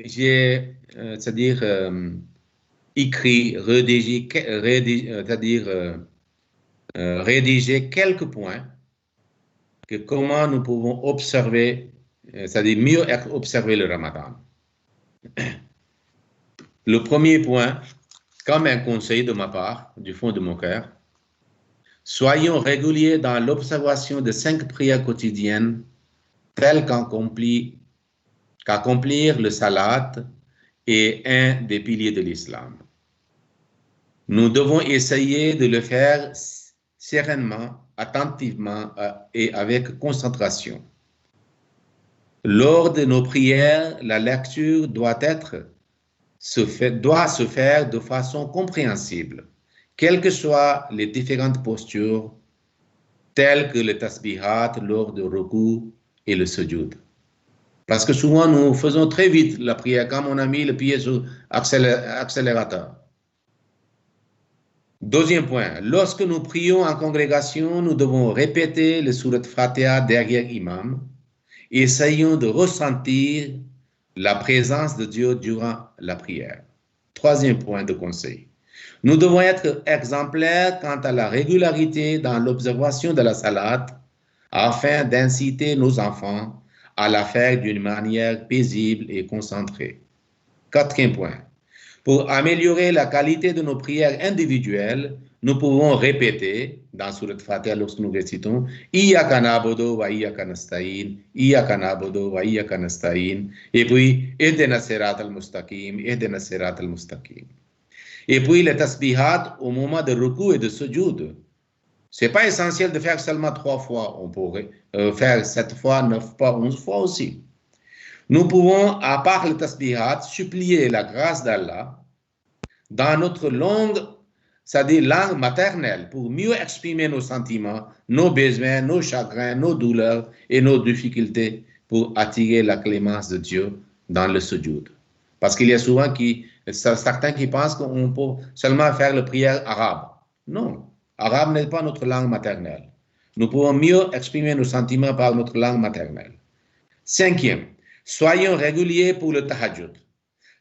j'ai, c'est-à-dire, écrit, rédigé quelques points que comment nous pouvons observer, c'est-à-dire mieux observer le Ramadan. Le premier point, comme un conseil de ma part, du fond de mon cœur, soyons réguliers dans l'observation de 5 prières quotidiennes telles qu'accomplir le salat est un des piliers de l'islam. Nous devons essayer de le faire sereinement, attentivement et avec concentration. Lors de nos prières, la lecture doit se faire de façon compréhensible, quelles que soient les différentes postures, telles que le tasbihat lors du ruku et le sujoud. Parce que souvent, nous faisons très vite la prière quand on a mis le pied sur accélérateur. Deuxième point, lorsque nous prions en congrégation, nous devons répéter le surat Fatiha derrière l'imam. Essayons de ressentir la présence de Dieu durant la prière. Troisième point de conseil. Nous devons être exemplaires quant à la régularité dans l'observation de la salat afin d'inciter nos enfants à la faire d'une manière paisible et concentrée. Quatrième point. Pour améliorer la qualité de nos prières individuelles, nous pouvons répéter dans Surat Fatiha lorsque nous récitons Iyyaka na'budu wa iyyaka nasta'in, Iyyaka na'budu wa iyyaka nasta'in, et puis Ihdina siratal mustaqim, Ihdina siratal mustaqim. Et puis les tasbihat au moment de ruku et de sujoud. Ce n'est pas essentiel de faire seulement 3 fois, on pourrait faire 7 fois, 9 fois, 11 fois aussi. Nous pouvons, à part le tasbihat, supplier la grâce d'Allah dans notre langue, c'est-à-dire langue maternelle, pour mieux exprimer nos sentiments, nos besoins, nos chagrins, nos douleurs et nos difficultés pour attirer la clémence de Dieu dans le sujoud. Parce qu'il y a souvent certains qui pensent qu'on peut seulement faire la prière arabe. Non, arabe n'est pas notre langue maternelle. Nous pouvons mieux exprimer nos sentiments par notre langue maternelle. Cinquième, soyons réguliers pour le tahajjud.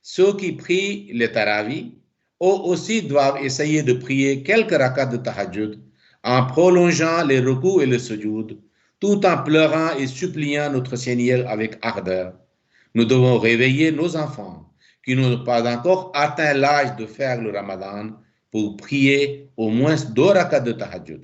Ceux qui prient le tarawih aussi doivent essayer de prier quelques rakats de tahajjud en prolongeant les rukus et le sujoud, tout en pleurant et suppliant notre Seigneur avec ardeur. Nous devons réveiller nos enfants qui n'ont pas encore atteint l'âge de faire le Ramadan pour prier au moins 2 rakats de tahajjud.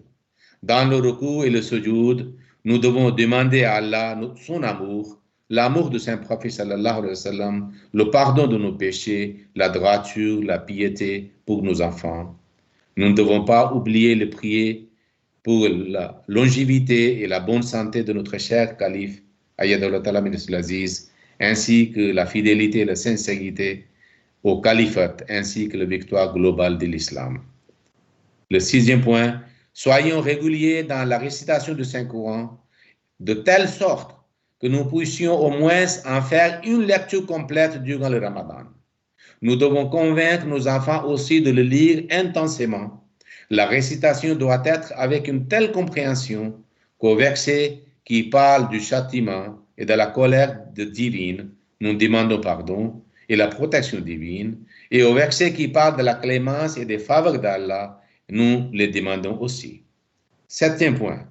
Dans le ruku et le sujoud, nous devons demander à Allah son amour, l'amour de Saint-Prophète sallallahu alayhi wa sallam, le pardon de nos péchés, la droiture, la piété pour nos enfants. Nous ne devons pas oublier de prier pour la longévité et la bonne santé de notre cher calife, Ayatollah Ta'ala bin Aziz, ainsi que la fidélité et la sincérité au califat, ainsi que la victoire globale de l'islam. Le 6e point, soyons réguliers dans la récitation du Saint-Coran, de telle sorte que nous puissions au moins en faire une lecture complète durant le Ramadan. Nous devons convaincre nos enfants aussi de le lire intensément. La récitation doit être avec une telle compréhension qu'au verset qui parle du châtiment et de la colère divine, nous demandons pardon et la protection divine, et au verset qui parle de la clémence et des faveurs d'Allah, nous les demandons aussi. 7e point,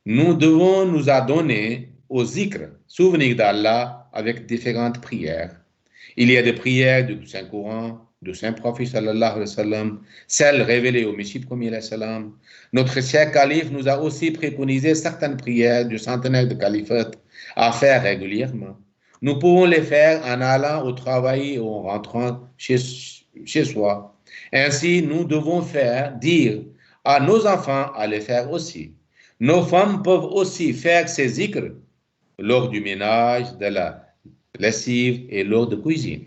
nous devons nous adonner au zikr, souvenir d'Allah avec différentes prières. Il y a des prières du Saint-Coran, du Saint-Prophète sallallahu alayhi wa sallam, celles révélées au Messie premier alayhi wa sallam. Notre cher calife nous a aussi préconisé certaines prières du centenaire de califat à faire régulièrement. Nous pouvons les faire en allant au travail ou en rentrant chez soi. Ainsi, nous devons dire à nos enfants à les faire aussi. Nos femmes peuvent aussi faire ces zikrs lors du ménage, de la lessive et lors de cuisine.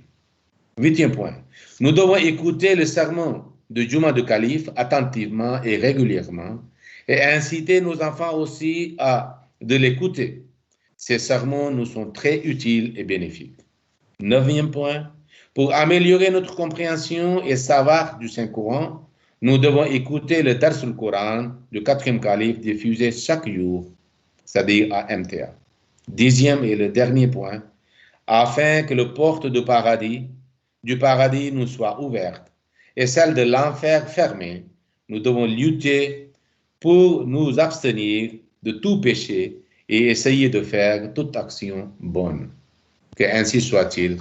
8e point. Nous devons écouter le sermon de Juma de Calife attentivement et régulièrement et inciter nos enfants aussi de l'écouter. Ces sermons nous sont très utiles et bénéfiques. 9e point. Pour améliorer notre compréhension et savoir du Saint-Coran, nous devons écouter le Dars al-Coran du 4e calife diffusé chaque jour, c'est-à-dire à MTA. 10e et le dernier point, afin que la porte du paradis nous soit ouverte et celle de l'enfer fermée. Nous devons lutter pour nous abstenir de tout péché et essayer de faire toute action bonne. Que ainsi soit-il.